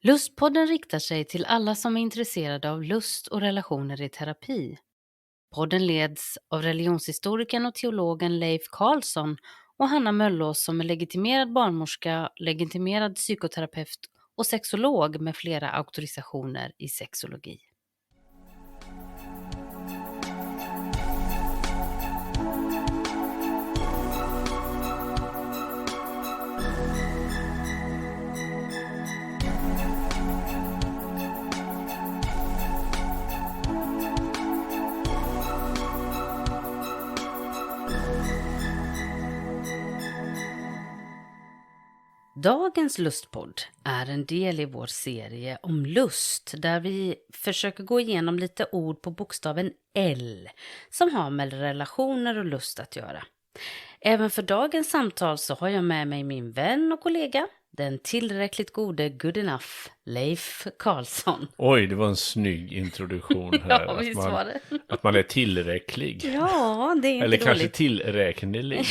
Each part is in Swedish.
Lustpodden riktar sig till alla som är intresserade av lust och relationer i terapi. Podden leds av religionshistorikern och teologen Leif Karlsson och Hanna Möllås som är legitimerad barnmorska, legitimerad psykoterapeut och sexolog med flera auktorisationer i sexologi. Dagens lustpodd är en del i vår serie om lust där vi försöker gå igenom lite ord på bokstaven L som har med relationer och lust att göra. Även för dagens samtal så har jag med mig min vän och kollega, den tillräckligt gode good enough, Leif Karlsson. Oj, det var en snygg introduktion här. Ja, visst var det. Att man är tillräcklig. Ja, det är inte eller kanske dåligt. tillräknelig.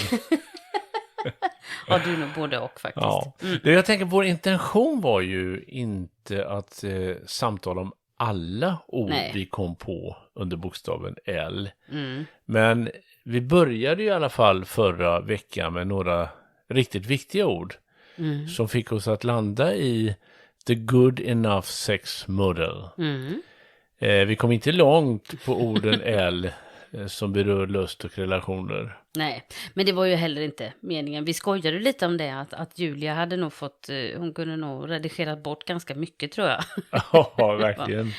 Ja, du är nog både och faktiskt. Ja. Jag tänker, vår intention var ju inte att samtala om alla ord vi kom på under bokstaven L. Men vi började i alla fall förra veckan med några riktigt viktiga ord som fick oss att landa i the good enough sex model. Vi kom inte långt på orden L som berör lust och relationer. Nej, men det var ju heller inte meningen. Vi skojade lite om det, att Julia hade nog fått, hon kunde nog redigerat bort ganska mycket tror jag. Ja, verkligen.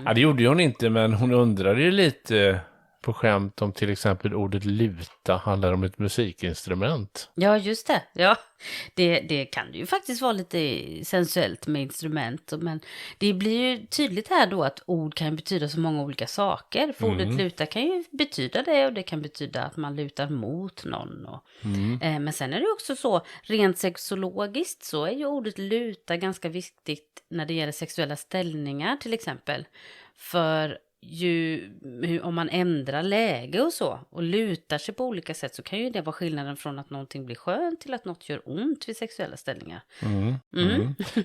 Ja, det gjorde hon inte, men hon undrade ju lite på skämt om till exempel ordet luta handlar om ett musikinstrument. Ja, just det. Ja, det kan ju faktiskt vara lite sensuellt med instrument. Men det blir ju tydligt här då att ord kan betyda så många olika saker. För ordet luta kan ju betyda det och det kan betyda att man lutar mot någon. Men sen är det också så, rent sexologiskt så är ju ordet luta ganska viktigt när det gäller sexuella ställningar till exempel. För om man ändrar läge och så och lutar sig på olika sätt så kan ju det vara skillnaden från att någonting blir skönt till att något gör ont vid sexuella ställningar.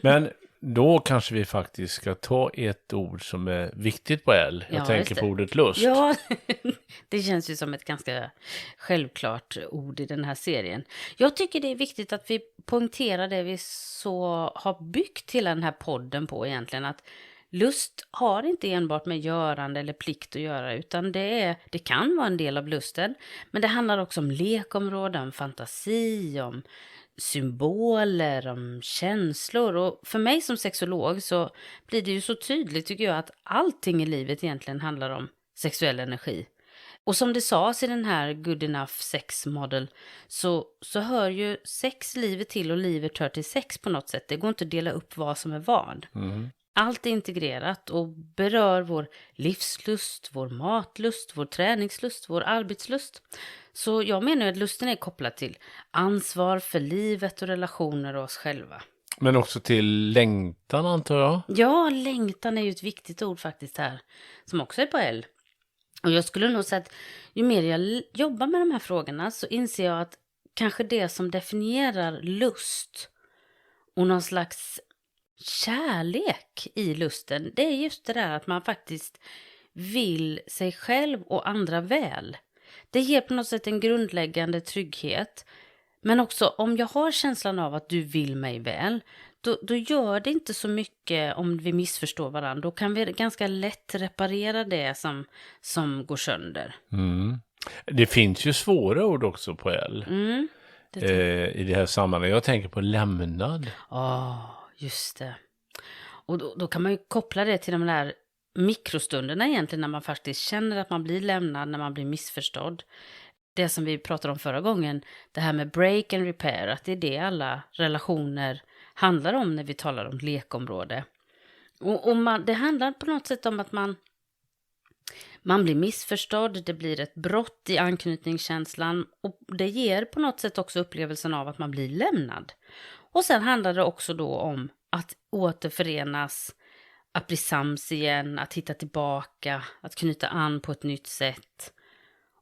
Men då kanske vi faktiskt ska ta ett ord som är viktigt på L. Jag tänker på ordet lust. Ja, det känns ju som ett ganska självklart ord i den här serien. Jag tycker det är viktigt att vi poängterar det vi så har byggt hela den här podden på egentligen, att lust har inte enbart med görande eller plikt att göra, utan det kan vara en del av lusten. Men det handlar också om lekområden, fantasi, om symboler, om känslor. Och för mig som sexolog så blir det ju så tydligt tycker jag att allting i livet egentligen handlar om sexuell energi. Och som det sades i den här good enough sex model så hör ju sex livet till och livet hör till sex på något sätt. Det går inte att dela upp vad som är vad. Allt är integrerat och berör vår livslust, vår matlust, vår träningslust, vår arbetslust. Så jag menar att lusten är kopplad till ansvar för livet och relationer och oss själva. Men också till längtan antar jag? Ja, längtan är ju ett viktigt ord faktiskt här, som också är på L. Och jag skulle nog säga att ju mer jag jobbar med de här frågorna så inser jag att kanske det som definierar lust och någon slags kärlek i lusten, det är just det där att man faktiskt vill sig själv och andra väl. Det ger på något sätt en grundläggande trygghet. Men också om jag har känslan av att du vill mig väl, då gör det inte så mycket om vi missförstår varandra. Då kan vi ganska lätt reparera det som går sönder. Det finns ju svåra ord också på L. I det här sammanhanget. Jag tänker på lämnad. Just det. Och då kan man ju koppla det till de där mikrostunderna egentligen när man faktiskt känner att man blir lämnad, när man blir missförstådd. Det som vi pratade om förra gången, det här med break and repair, att det är det alla relationer handlar om när vi talar om lekområde. Och det handlar på något sätt om att man blir missförstådd, det blir ett brott i anknytningskänslan och det ger på något sätt också upplevelsen av att man blir lämnad. Och sen handlar det också då om att återförenas, att bli sams igen, att hitta tillbaka, att knyta an på ett nytt sätt.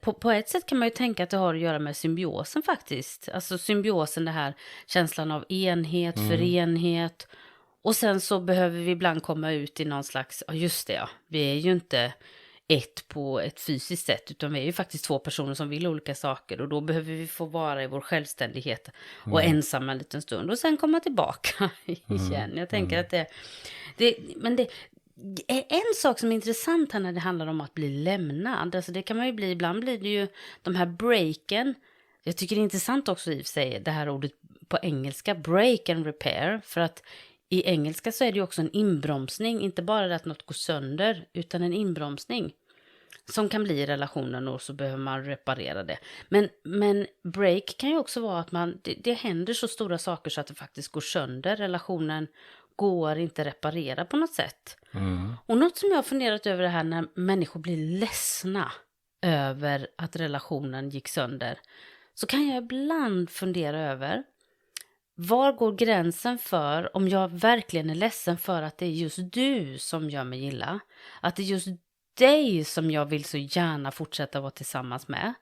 På ett sätt kan man ju tänka att det har att göra med symbiosen faktiskt. Alltså symbiosen, det här känslan av enhet, förenhet Och sen så behöver vi ibland komma ut i någon slags, ja just det ja, vi är ju inte ett på ett fysiskt sätt, utan vi är ju faktiskt två personer som vill olika saker, och då behöver vi få vara i vår självständighet och ensamma en liten stund och sen komma tillbaka igen. Jag tänker att men det är en sak som är intressant här när det handlar om att bli lämnad. Alltså det kan man ju bli, ibland blir det ju de här breaken. Jag tycker det är intressant också i och för sig det här ordet på engelska, break and repair, för att i engelska så är det ju också en inbromsning, inte bara det att något går sönder, utan en inbromsning som kan bli i relationen, och så behöver man reparera det. Men break kan ju också vara att det händer så stora saker så att det faktiskt går sönder, relationen går inte reparera på något sätt. Och något som jag har funderat över det här när människor blir ledsna över att relationen gick sönder, så kan jag ibland fundera över, var går gränsen för om jag verkligen är ledsen för att det är just du som gör mig illa? Att det är just dig som jag vill så gärna fortsätta vara tillsammans med?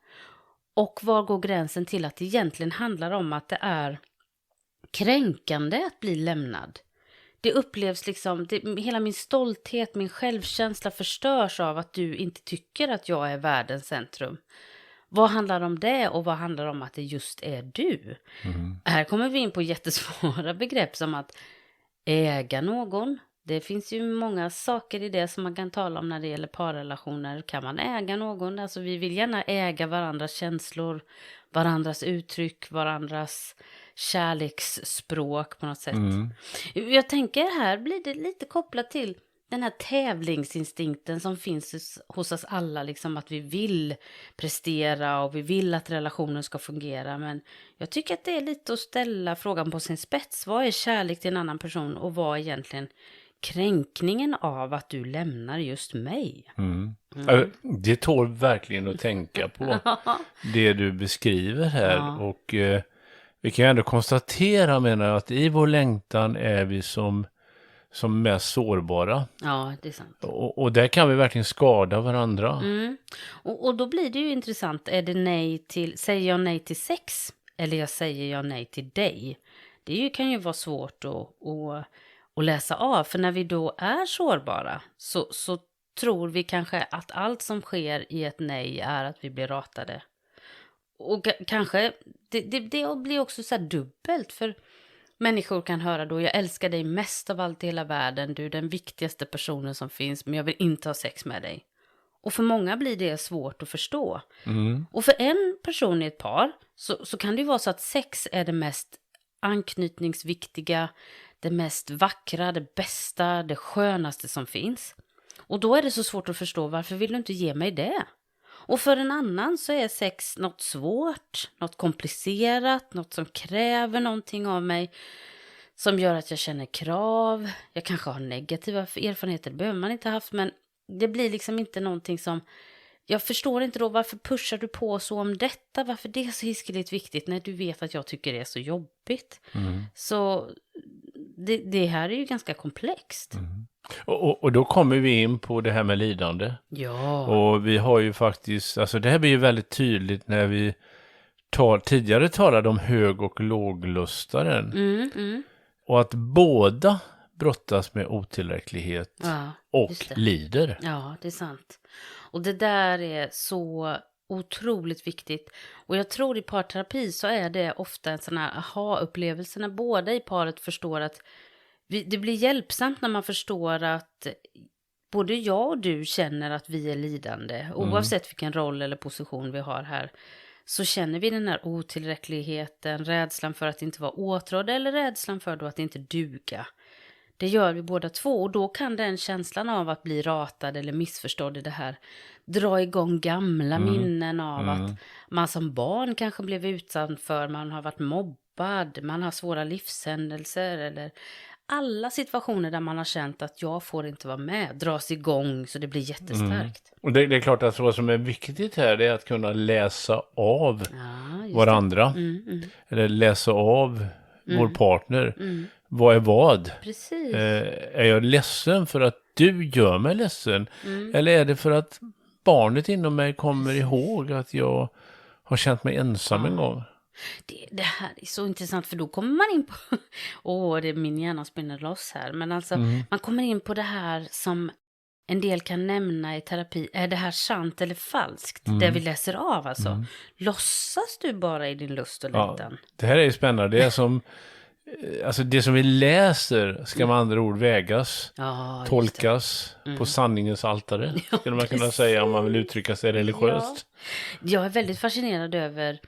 Och var går gränsen till att det egentligen handlar om att det är kränkande att bli lämnad? Det upplevs liksom, hela min stolthet, min självkänsla förstörs av att du inte tycker att jag är världens centrum. Vad handlar om det, och vad handlar om att det just är du? Här kommer vi in på jättesvåra begrepp som att äga någon. Det finns ju många saker i det som man kan tala om när det gäller parrelationer. Kan man äga någon? Alltså vi vill gärna äga varandras känslor, varandras uttryck, varandras kärleksspråk på något sätt. Jag tänker här blir det lite kopplat till den här tävlingsinstinkten som finns hos oss alla, liksom att vi vill prestera och vi vill att relationen ska fungera. Men jag tycker att det är lite att ställa frågan på sin spets. Vad är kärlek till en annan person, och vad är egentligen kränkningen av att du lämnar just mig? Det tål verkligen att tänka på det du beskriver här. Och vi kan ändå konstatera, menar jag, att i vår längtan är vi som mest sårbara. Ja, det är sant. Och där kan vi verkligen skada varandra. Och då blir det ju intressant. Är det säger jag nej till sex? Eller säger jag nej till dig? Det kan ju vara svårt att läsa av. För när vi då är sårbara så tror vi kanske att allt som sker i ett nej är att vi blir ratade. Och kanske, det blir också så här dubbelt, för människor kan höra då, jag älskar dig mest av allt i hela världen, du är den viktigaste personen som finns, men jag vill inte ha sex med dig. Och för många blir det svårt att förstå. Och för en person i ett par så kan det ju vara så att sex är det mest anknytningsviktiga, det mest vackra, det bästa, det skönaste som finns. Och då är det så svårt att förstå, varför vill du inte ge mig det? Och för en annan så är sex något svårt, något komplicerat, något som kräver någonting av mig, som gör att jag känner krav. Jag kanske har negativa erfarenheter, det behöver man inte ha haft, men det blir liksom inte någonting som, jag förstår inte då, varför pushar du på så om detta? Varför det är så hiskeligt viktigt när du vet att jag tycker det är så jobbigt? Så det här är ju ganska komplext. Och då kommer vi in på det här med lidande. Ja. Och vi har ju faktiskt, alltså det här blir ju väldigt tydligt när vi tidigare talade om hög- och låglustaren. Och att båda brottas med otillräcklighet och lider. Ja, det är sant. Och det där är så otroligt viktigt. Och jag tror i parterapi så är det ofta en sån här aha-upplevelse när båda i paret förstår att det blir hjälpsamt när man förstår att både jag och du känner att vi är lidande. Oavsett vilken roll eller position vi har här, så känner vi den här otillräckligheten, rädslan för att inte vara åtrådd eller rädslan för då att inte duga. Det gör vi båda två, och då kan den känslan av att bli ratad eller missförstådd i det här dra igång gamla minnen av att man som barn kanske blev utsatt för, man har varit mobbad, man har svåra livshändelser, eller alla situationer där man har känt att jag får inte vara med, dras igång så det blir jättestarkt. Och det är klart att vad som är viktigt här är att kunna läsa av varandra. Eller läsa av vår partner. Vad är vad? Precis. Är jag ledsen för att du gör mig ledsen? Eller är det för att barnet inom mig kommer ihåg att jag har känt mig ensam en gång? Det här är så intressant, för då kommer man in på... min hjärna spinner loss här. Men alltså, man kommer in på det här som en del kan nämna i terapi. Är det här sant eller falskt? Det vi läser av alltså. Låtsas du bara i din lust och längtan? Ja, det här är ju spännande. Det är som... Alltså det som vi läser ska med andra ord vägas, tolkas på sanningens altare, skulle man kunna säga om man vill uttrycka sig religiöst. Ja. Jag är väldigt fascinerad över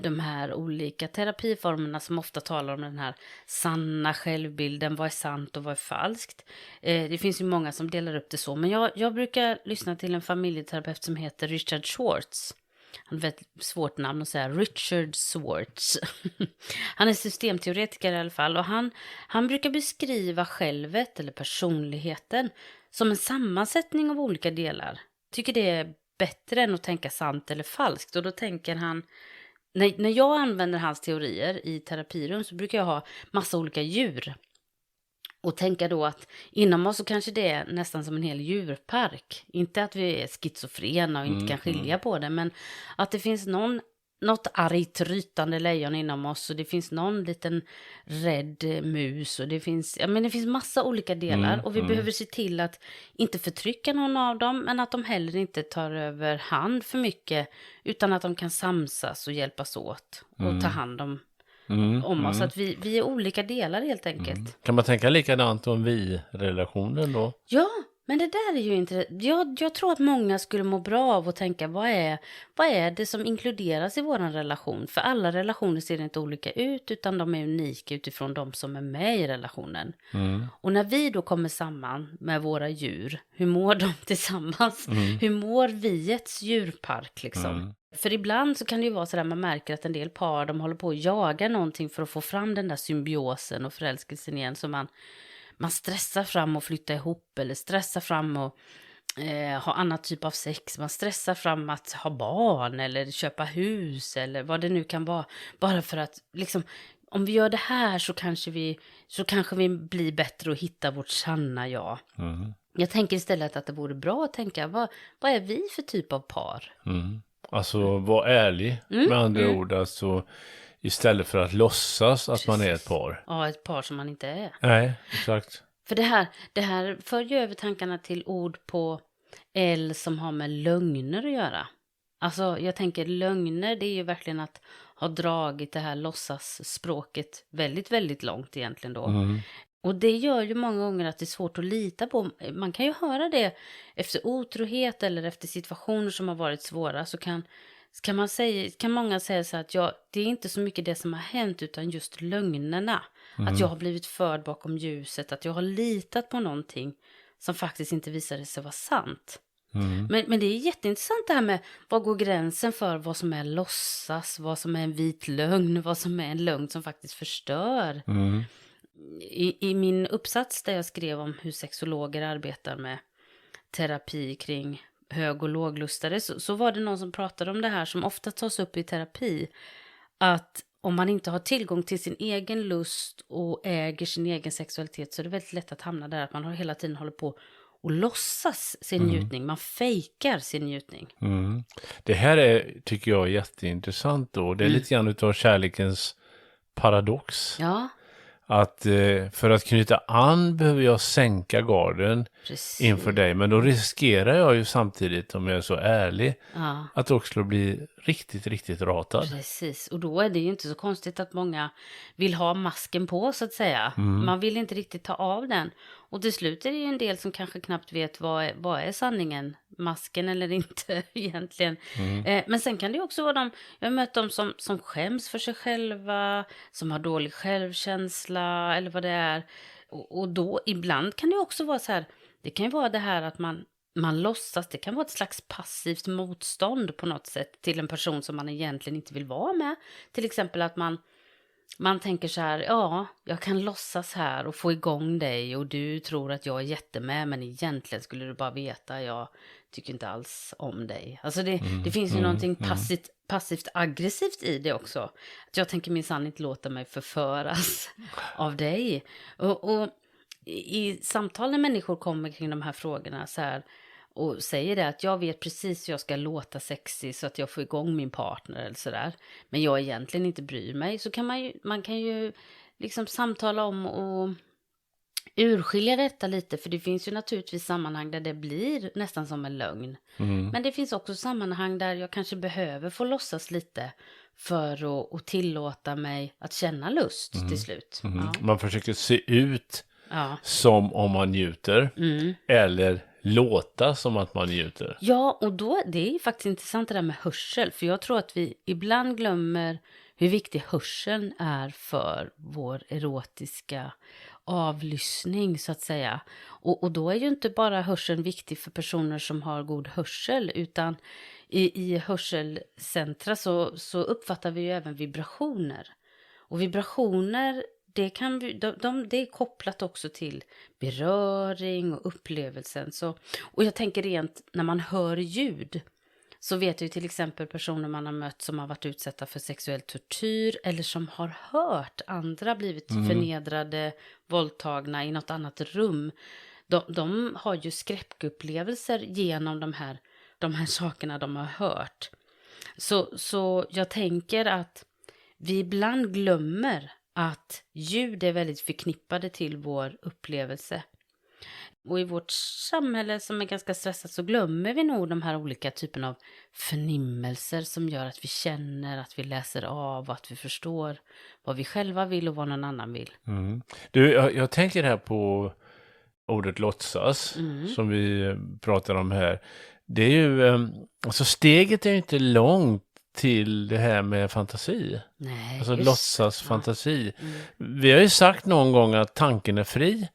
de här olika terapiformerna som ofta talar om den här sanna självbilden, vad är sant och vad är falskt. Det finns ju många som delar upp det så, men jag brukar lyssna till en familjeterapeut som heter Richard Schwartz. Han har ett svårt namn att säga, Richard Schwartz. Han är systemteoretiker i alla fall, och han brukar beskriva självet eller personligheten som en sammansättning av olika delar. Tycker det är bättre än att tänka sant eller falskt, och då tänker han, när jag använder hans teorier i terapirum så brukar jag ha massa olika djur. Och tänka då att inom oss så kanske det är nästan som en hel djurpark. Inte att vi är schizofrena och inte kan skilja på det. Men att det finns något argt rytande lejon inom oss. Och det finns någon liten rädd mus. Och det finns massa olika delar. Och vi behöver se till att inte förtrycka någon av dem. Men att de heller inte tar över hand för mycket. Utan att de kan samsas och hjälpas åt. Och ta hand om oss. Att vi är olika delar helt enkelt. Kan man tänka likadant om vi-relationen då? Ja, men det där är ju inte... Jag tror att många skulle må bra av att tänka, vad är det som inkluderas i våran relation? För alla relationer ser inte olika ut, utan de är unika utifrån de som är med i relationen. Och när vi då kommer samman med våra djur, hur mår de tillsammans? Hur mår viets djurpark liksom? För ibland så kan det ju vara så där man märker att en del par, de håller på att jaga någonting för att få fram den där symbiosen och förälskelsen igen. Så man stressar fram och flytta ihop, eller stressar fram och ha annat typ av sex. Man stressar fram att ha barn eller köpa hus eller vad det nu kan vara. Bara för att liksom, om vi gör det här så kanske vi blir bättre och hittar vårt sanna jag. Jag tänker istället att det vore bra att tänka, vad är vi för typ av par? Alltså var ärlig med andra ord, alltså istället för att låtsas att man är ett par. Ja, ett par som man inte är. Nej, exakt. För det här för ju över tankarna till ord på L som har med lögner att göra. Alltså jag tänker lögner, det är ju verkligen att ha dragit det här låtsasspråket väldigt, väldigt långt egentligen då. Och det gör ju många gånger att det är svårt att lita på. Man kan ju höra det efter otrohet eller efter situationer som har varit svåra. Så kan många säga så att det är inte så mycket det som har hänt utan just lögnerna. Att jag har blivit förd bakom ljuset. Att jag har litat på någonting som faktiskt inte visade sig vara sant. Men det är jätteintressant det här med vad går gränsen för vad som är låtsas, vad som är en vit lögn, vad som är en lögn som faktiskt förstör. I min uppsats där jag skrev om hur sexologer arbetar med terapi kring hög- och låglustare så var det någon som pratade om det här som ofta tas upp i terapi, att om man inte har tillgång till sin egen lust och äger sin egen sexualitet så är det väldigt lätt att hamna där att man hela tiden håller på och låtsas sin njutning, man fejkar sin njutning. Det här tycker jag är jätteintressant då, det är lite grann utav kärlekens paradox. Ja. Att för att knyta an behöver jag sänka garden inför dig. Men då riskerar jag ju samtidigt, om jag är så ärlig, att också bli riktigt, riktigt ratad. Precis, och då är det ju inte så konstigt att många vill ha masken på så att säga. Man vill inte riktigt ta av den. Och till slut är det ju en del som kanske knappt vet vad är sanningen, masken eller inte egentligen. Men sen kan det ju också vara jag har mött dem som skäms för sig själva, som har dålig självkänsla eller vad det är. Och då ibland kan det också vara så här, det kan ju vara det här att man låtsas, det kan vara ett slags passivt motstånd på något sätt till en person som man egentligen inte vill vara med. Till exempel att man tänker så här, ja, jag kan låtsas här och få igång dig och du tror att jag är jättemed, men egentligen skulle du bara veta, jag tycker inte alls om dig. Alltså det finns ju någonting passivt aggressivt i det också. Att jag tänker minsann inte låta mig förföras av dig. Och i samtal när människor kommer kring de här frågorna så här, och säger det att jag vet precis hur jag ska låta sexig så att jag får igång min partner eller sådär. Men jag egentligen inte bryr mig. Så kan man kan ju liksom samtala om och urskilja detta lite. För det finns ju naturligtvis sammanhang där det blir nästan som en lögn. Men det finns också sammanhang där jag kanske behöver få låtsas lite för att tillåta mig att känna lust till slut. Ja. Man försöker se ut som om man njuter eller låta som att man njuter. Ja, och då, det är ju faktiskt intressant det där med hörsel. För jag tror att vi ibland glömmer hur viktig hörseln är för vår erotiska avlyssning så att säga. Och då är ju inte bara hörseln viktig för personer som har god hörsel, utan i hörselcentra så uppfattar vi ju även vibrationer. Och vibrationer, det är kopplat också till beröring och upplevelsen. Och jag tänker rent när man hör ljud, så vet ju till exempel personer man har mött som har varit utsatta för sexuell tortyr eller som har hört andra blivit förnedrade, våldtagna i något annat rum. De har ju skräckupplevelser genom de här sakerna de har hört. Så jag tänker att vi ibland glömmer att ljud är väldigt förknippade till vår upplevelse. Och i vårt samhälle som är ganska stressat så glömmer vi nog de här olika typerna av förnimmelser som gör att vi känner, att vi läser av, att vi förstår vad vi själva vill och vad någon annan vill. Du, jag tänker här på ordet låtsas som vi pratar om här. Det är ju, alltså steget är ju inte långt till det här med fantasi. Nej, alltså låtsas fantasi. Vi har ju sagt någon gång att tanken är fri,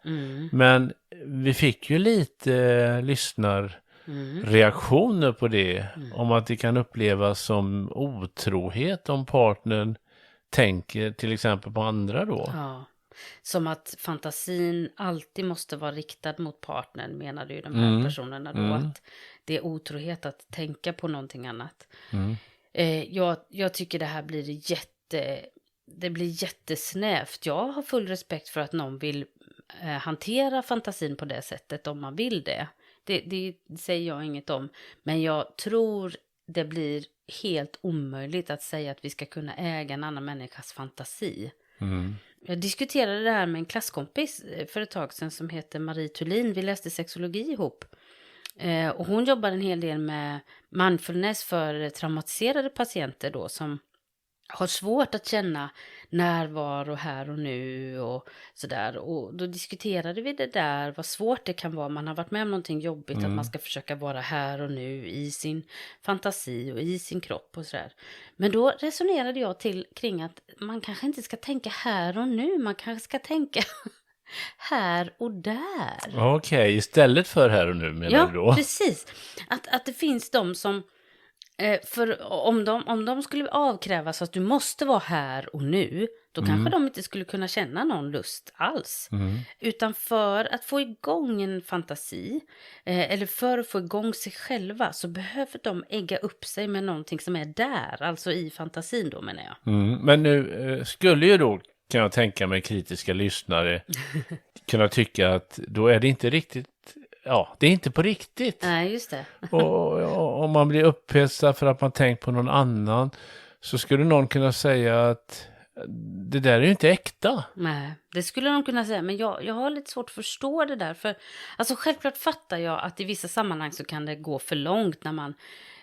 men vi fick ju lite lyssnarreaktioner på det, om att det kan upplevas som otrohet om partnern tänker till exempel på andra då. Ja. Som att fantasin alltid måste vara riktad mot partnern, menade ju de här personerna då, att det är otrohet att tänka på någonting annat. Jag tycker det här blir jättesnävt. Jag har full respekt för att någon vill hantera fantasin på det sättet om man vill det. Det säger jag inget om. Men jag tror det blir helt omöjligt att säga att vi ska kunna äga en annan människas fantasi. Jag diskuterade det här med en klasskompis för ett tag sedan som heter Marie Thulin. Vi läste sexologi ihop. Och hon jobbar en hel del med mindfulness för traumatiserade patienter då, som har svårt att känna närvaro här och nu och sådär. Och då diskuterade vi det där, vad svårt det kan vara. Man har varit med om någonting jobbigt, att man ska försöka vara här och nu i sin fantasi och i sin kropp och sådär. Men då resonerade jag kring att man kanske inte ska tänka här och nu, man kanske ska tänka här och där. Okej, istället för här och nu menar du då? Ja, precis. Att det finns de som, för om de skulle avkrävas att du måste vara här och nu, då kanske de inte skulle kunna känna någon lust alls. Utan för att få igång en fantasi, eller för att få igång sig själva, så behöver de ägga upp sig med någonting som är där, alltså i fantasin då menar jag. Men nu skulle ju då, kan jag tänka mig, kritiska lyssnare kunna tycka att då är det inte riktigt, det är inte på riktigt. Nej, just det. och om man blir upphetsad för att man tänkt på någon annan, så skulle någon kunna säga att det där är ju inte äkta. Nej, det skulle de kunna säga, men jag har lite svårt att förstå det där. För alltså självklart fattar jag att i vissa sammanhang så kan det gå för långt när man,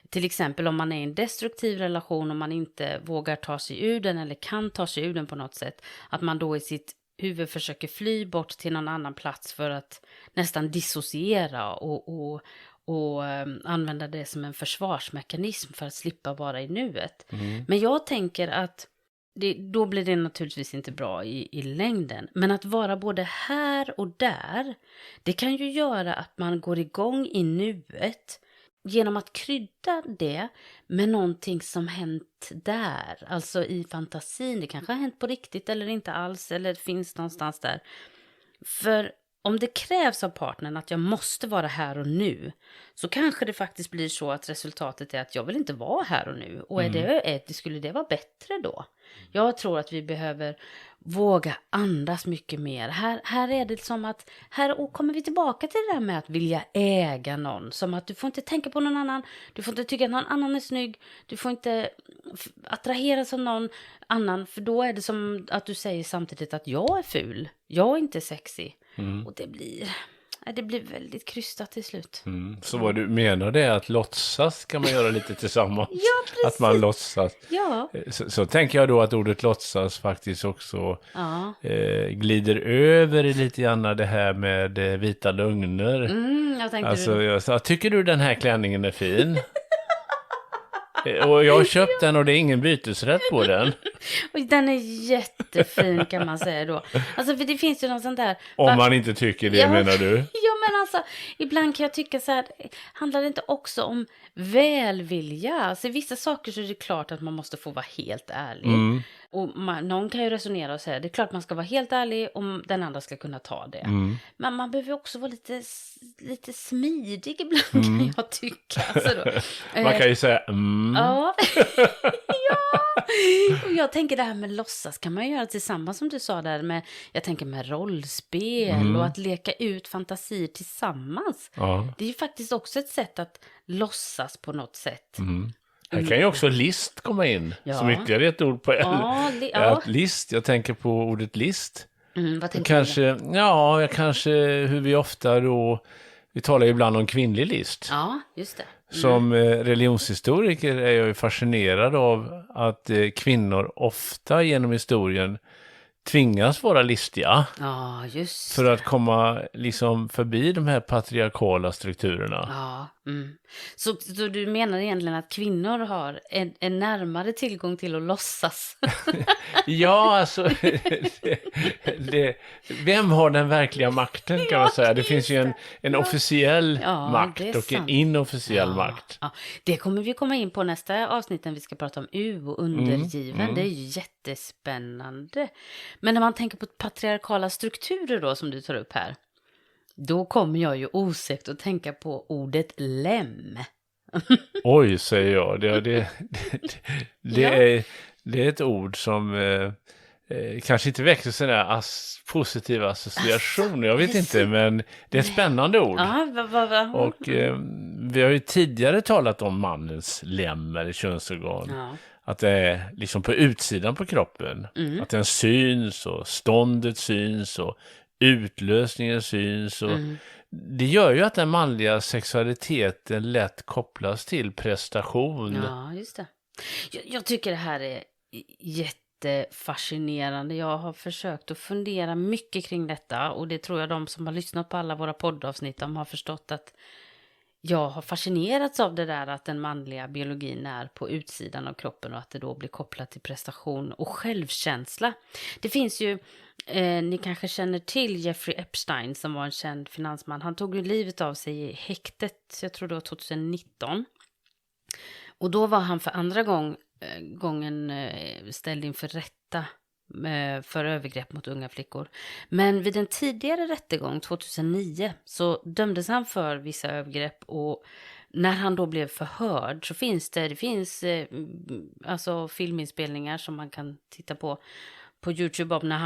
till exempel om man är i en destruktiv relation och man inte vågar ta sig ur den eller kan ta sig ur den på något sätt. Att man då i sitt huvud försöker fly bort till någon annan plats för att nästan dissociera och använda det som en försvarsmekanism för att slippa vara i nuet. Men jag tänker att då blir det naturligtvis inte bra i längden. Men att vara både här och där, det kan ju göra att man går igång i nuet genom att krydda det med någonting som hänt där. Alltså i fantasin. Det kanske har hänt på riktigt eller inte alls, eller finns någonstans där. För om det krävs av partnern att jag måste vara här och nu, så kanske det faktiskt blir så att resultatet är att jag vill inte vara här och nu. Och skulle det vara bättre då? Jag tror att vi behöver våga andas mycket mer. Här är det som att, här kommer vi tillbaka till det där med att vilja äga någon. Som att du får inte tänka på någon annan, du får inte tycka att någon annan är snygg, du får inte attraheras av någon annan. För då är det som att du säger samtidigt att jag är ful, jag är inte sexy. Och det blir väldigt krystat till slut. Så vad du menar det är att låtsas kan man göra lite tillsammans? Ja, precis. Att man låtsas. Ja. Så tänker jag då att ordet låtsas faktiskt också glider över i lite grann det här med vita lögner. Jag tänkte alltså, jag sa, tycker du den här klänningen är fin? Och jag har köpt den och det är ingen bytesrätt på den. Och den är jättefin kan man säga då. Alltså för det finns ju något sånt där. Om man inte tycker det, menar du? Ja, men alltså ibland kan jag tycka så här, handlar det inte också om välvilja? Alltså i vissa saker så är det klart att man måste få vara helt ärlig. Och någon kan ju resonera och säga, det är klart man ska vara helt ärlig om den andra ska kunna ta det. Men man behöver också vara lite smidig ibland kan jag tycka. Alltså då. Man kan ju säga Ja. Ja. Och jag tänker det här med låtsas kan man göra tillsammans som du sa där med, jag tänker med rollspel och att leka ut fantasier tillsammans. Det är ju faktiskt också ett sätt att låtsas på något sätt. Här kan ju också list komma in, som ytterligare ett ord på att list, jag tänker på ordet list. Vad tänker kanske, du? Kanske hur vi ofta då, vi talar ibland om kvinnlig list. Ja, just det. Som religionshistoriker är jag ju fascinerad av att kvinnor ofta genom historien tvingas vara listiga. Ja, just för att komma liksom förbi de här patriarkala strukturerna. Ja. Så du menar egentligen att kvinnor har en närmare tillgång till att låtsas? Ja, alltså vem har den verkliga makten kan man säga. Det finns ju en officiell makt och en inofficiell makt. Ja. Det kommer vi komma in på nästa avsnitt när vi ska prata om och undergiven. Det är ju jättespännande. Men när man tänker på patriarkala strukturer då som du tar upp här, då kommer jag ju osökt att tänka på ordet lem. Oj, säger jag. Det är ett ord som kanske inte väcker sådana positiva associationer. Jag vet inte, men det är ett spännande ord. Och vi har ju tidigare talat om mannens lem eller könsorgan. Att det är liksom på utsidan på kroppen. Att den syns och ståndet syns och utlösningen syns. Och det gör ju att den manliga sexualiteten lätt kopplas till prestation. Ja, just det. Jag tycker det här är jättefascinerande. Jag har försökt att fundera mycket kring detta. Och det tror jag de som har lyssnat på alla våra poddavsnitt de har förstått att jag har fascinerats av det där att den manliga biologin är på utsidan av kroppen och att det då blir kopplat till prestation och självkänsla. Det finns ju, ni kanske känner till Jeffrey Epstein som var en känd finansman. Han tog ju livet av sig i häktet, jag tror det var 2019. Och då var han för andra gången ställd inför rätta för övergrepp mot unga flickor. Men vid en tidigare rättegång 2009 så dömdes han för vissa övergrepp och när han då blev förhörd så finns det finns alltså filminspelningar som man kan titta på YouTube om när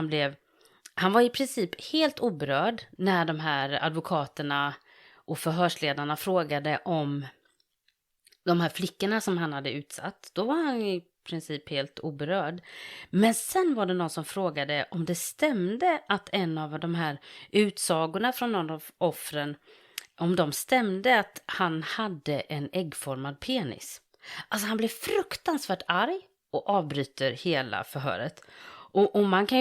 han var i princip helt oberörd när de här advokaterna och förhörsledarna frågade om de här flickorna som han hade utsatt. Då var han i princip helt oberörd. Men sen var det någon som frågade om det stämde att en av de här utsagorna från någon av offren, om de stämde att han hade en äggformad penis. Alltså han blev fruktansvärt arg och avbryter hela förhöret. Och man kan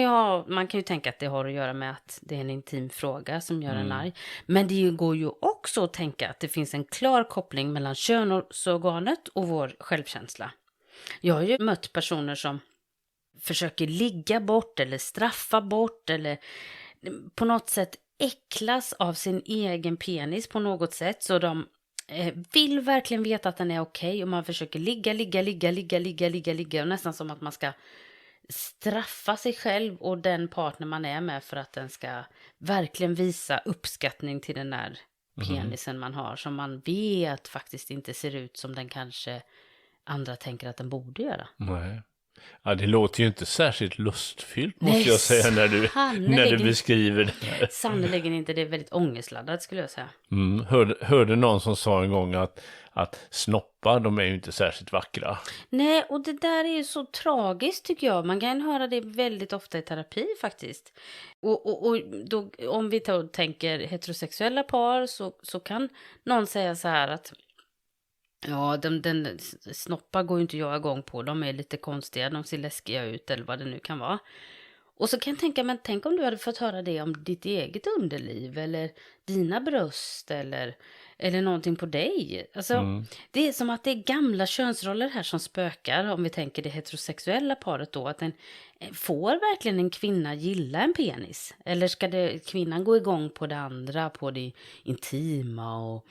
ju tänka att det har att göra med att det är en intim fråga som gör en arg. Men det går ju också att tänka att det finns en klar koppling mellan könsorganet och vår självkänsla. Jag har ju mött personer som försöker ligga bort eller straffa bort eller på något sätt äcklas av sin egen penis på något sätt. Så de vill verkligen veta att den är okej och man försöker ligga och nästan som att man ska straffa sig själv och den partner man är med för att den ska verkligen visa uppskattning till den där penisen man har som man vet faktiskt inte ser ut som den kanske andra tänker att den borde göra. Nej. Ja, det låter ju inte särskilt lustfyllt måste jag säga när du beskriver det här. Sannoliken inte, det är väldigt ångestladdat skulle jag säga. Hörde någon som sa en gång att snoppar, de är ju inte särskilt vackra. Nej, och det där är ju så tragiskt tycker jag. Man kan höra det väldigt ofta i terapi faktiskt. Och då, om vi tänker heterosexuella par så kan någon säga så här att ja, den snoppar går ju inte jag igång på. De är lite konstiga, de ser läskiga ut eller vad det nu kan vara. Och så kan jag tänka, men tänk om du hade fått höra det om ditt eget underliv eller dina bröst eller någonting på dig. Alltså, det är som att det är gamla könsroller här som spökar, om vi tänker det heterosexuella paret då, att får verkligen en kvinna gilla en penis? Eller ska kvinnan gå igång på det andra, på det intima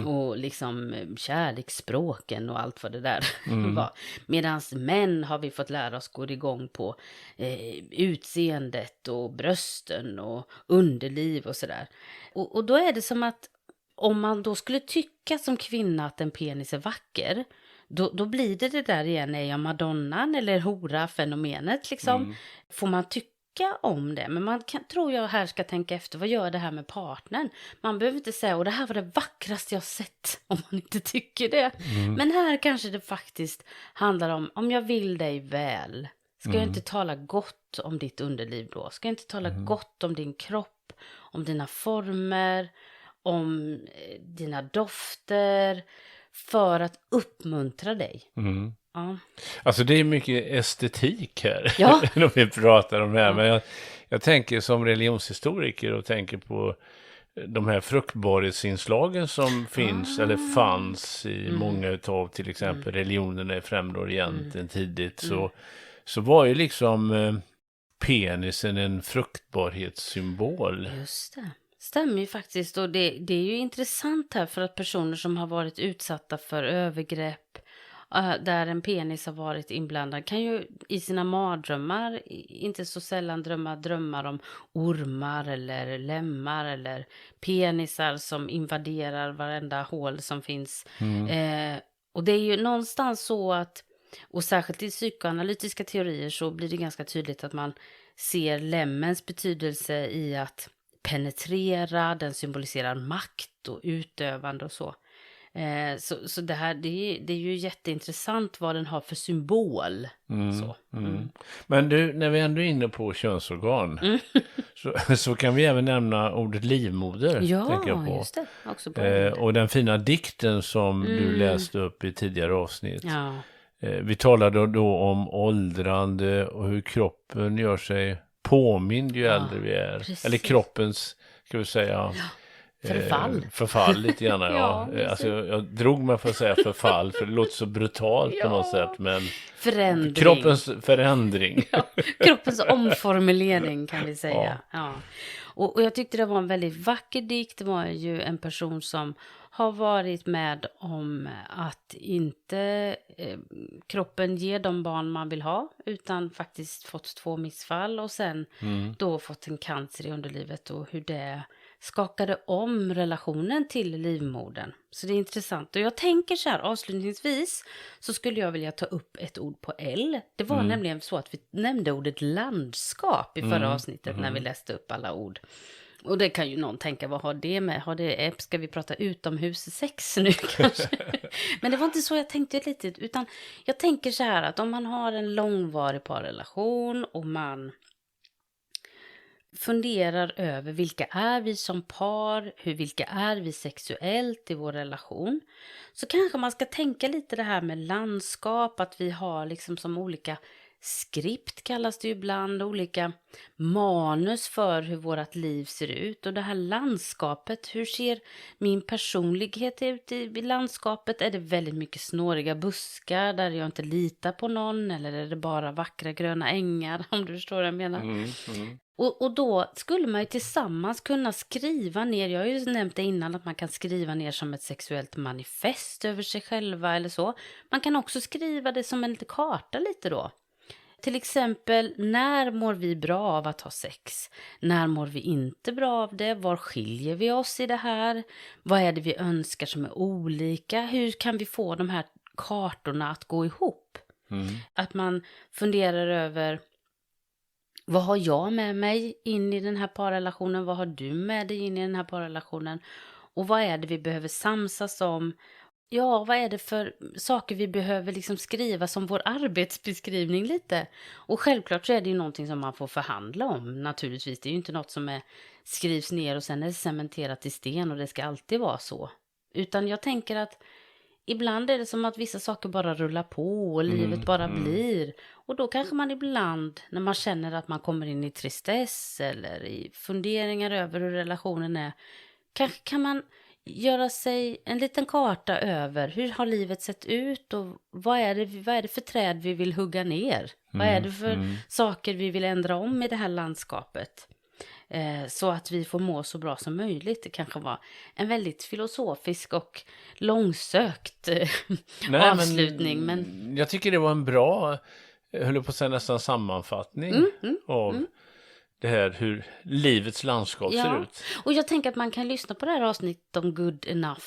och liksom kärleksspråken och allt vad det där var. Medan män har vi fått lära oss gå igång på utseendet och brösten och underliv och sådär. Och då är det som att om man då skulle tycka som kvinna att en penis är vacker, då blir det där igen, är jag madonnan eller hora-fenomenet liksom. Får man tycka om det? Men man tror jag här ska tänka efter, vad gör det här med partnern? Man behöver inte säga, och det här var det vackraste jag sett, om man inte tycker det. Men här kanske det faktiskt handlar om jag vill dig väl. Ska jag inte tala gott om ditt underliv då? Ska jag inte tala gott om din kropp, om dina former, om dina dofter, för att uppmuntra dig? Ja. Alltså det är mycket estetik här när vi pratar om det här. Men jag tänker som religionshistoriker och tänker på de här fruktbarhetsinslagen som finns eller fanns i många utav till exempel religionerna i Främre Orienten tidigt, så var ju liksom penisen en fruktbarhetssymbol. Just det. Stämmer ju faktiskt, och det är ju intressant här, för att personer som har varit utsatta för övergrepp där en penis har varit inblandad kan ju i sina mardrömmar inte så sällan drömmar om ormar eller lemmar eller penisar som invaderar varenda hål som finns. Och det är ju någonstans så att, och särskilt i psykoanalytiska teorier så blir det ganska tydligt att man ser lemmens betydelse i att penetrera, den symboliserar makt och utövande och så. Så det här, det är ju jätteintressant vad den har för symbol. Men du, när vi ändå är inne på könsorgan så kan vi även nämna ordet livmoder. Tänker jag på. Just det. Också och den fina dikten som du läste upp i tidigare avsnitt. Vi talade då om åldrande och hur kroppen gör sig påmind ju äldre vi är. Precis. Eller kroppens, ska vi säga, förfall lite grann. Alltså, jag drog mig för att säga förfall, för det låter så brutalt på något sätt. Men förändring. Kroppens förändring. Kroppens omformulering kan vi säga. Ja. Och jag tyckte det var en väldigt vacker dikt. Det var ju en person som har varit med om att inte kroppen ger de barn man vill ha, utan faktiskt fått 2 missfall och sen då fått en cancer i underlivet, och hur det skakade om relationen till livmodern. Så det är intressant. Och jag tänker så här, avslutningsvis så skulle jag vilja ta upp ett ord på L. Det var nämligen så att vi nämnde ordet landskap i förra avsnittet när vi läste upp alla ord. Och det kan ju någon tänka, vad har det med? Ska vi prata utomhussex nu kanske? Men det var inte så jag tänkte lite, utan jag tänker så här att om man har en långvarig parrelation och man funderar över vilka är vi som par, vilka är vi sexuellt i vår relation, så kanske man ska tänka lite det här med landskap, att vi har liksom som olika skript kallas det ju ibland, olika manus för hur vårt liv ser ut. Och det här landskapet, hur ser min personlighet ut i landskapet? Är det väldigt mycket snåriga buskar där jag inte litar på någon, eller är det bara vackra gröna ängar, om du förstår vad jag menar? Och då skulle man ju tillsammans kunna skriva ner, jag har ju nämnt det innan att man kan skriva ner som ett sexuellt manifest över sig själva eller så. Man kan också skriva det som en karta lite då. Till exempel, när mår vi bra av att ha sex? När mår vi inte bra av det? Var skiljer vi oss i det här? Vad är det vi önskar som är olika? Hur kan vi få de här kartorna att gå ihop? Att man funderar över, vad har jag med mig in i den här parrelationen? Vad har du med dig in i den här parrelationen? Och vad är det vi behöver samsas om? Ja, vad är det för saker vi behöver liksom skriva som vår arbetsbeskrivning lite? Och självklart så är det ju någonting som man får förhandla om naturligtvis. Det är ju inte något som skrivs ner och sen är det cementerat i sten och det ska alltid vara så. Utan jag tänker att ibland är det som att vissa saker bara rullar på och livet bara blir. Och då kanske man ibland, när man känner att man kommer in i tristess eller i funderingar över hur relationen är, kanske kan man göra sig en liten karta över hur har livet sett ut och vad är det för träd vi vill hugga ner? Vad är det för saker vi vill ändra om i det här landskapet? Så att vi får må så bra som möjligt. Det kanske var en väldigt filosofisk och långsökt avslutning. Men jag tycker det var en bra, jag höll på att säga nästan sammanfattning av det här hur livets landskap ser ut. Och jag tänker att man kan lyssna på det här avsnittet om Good Enough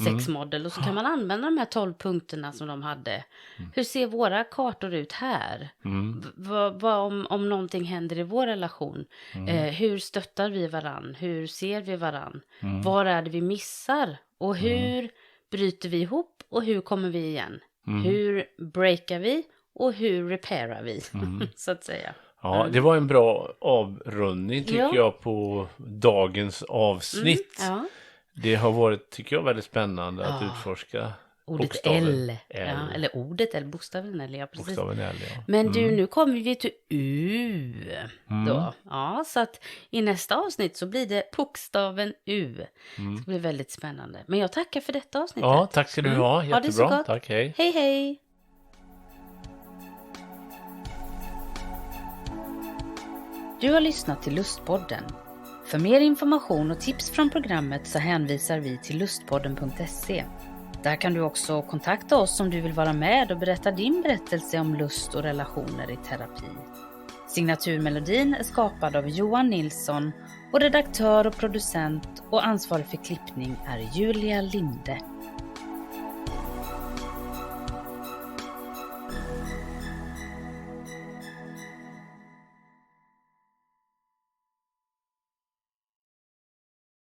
sexmodell och så kan man använda de här 12 punkterna som de hade. Hur ser våra kartor ut här? Om någonting händer i vår relation? Hur stöttar vi varann? Hur ser vi varann? Var är det vi missar? Och hur bryter vi ihop och hur kommer vi igen? Hur breakar vi och hur repairar vi? Så att säga. Ja, det var en bra avrundning tycker jag på dagens avsnitt. Det har varit, tycker jag, väldigt spännande att utforska ordet L. Ja, eller ordet L, bokstaven L, ja precis. Bokstaven L, ja. Men du, nu kommer vi till U då. Ja, så att i nästa avsnitt så blir det bokstaven U. Det blir väldigt spännande. Men jag tackar för detta avsnittet. Ja, tack ska du ha. Jättebra. Ha det så gott. Tack, hej. Hej, hej. Du har lyssnat till Lustpodden. För mer information och tips från programmet så hänvisar vi till lustpodden.se. Där kan du också kontakta oss om du vill vara med och berätta din berättelse om lust och relationer i terapi. Signaturmelodin är skapad av Johan Nilsson och redaktör och producent och ansvarig för klippning är Julia Linde.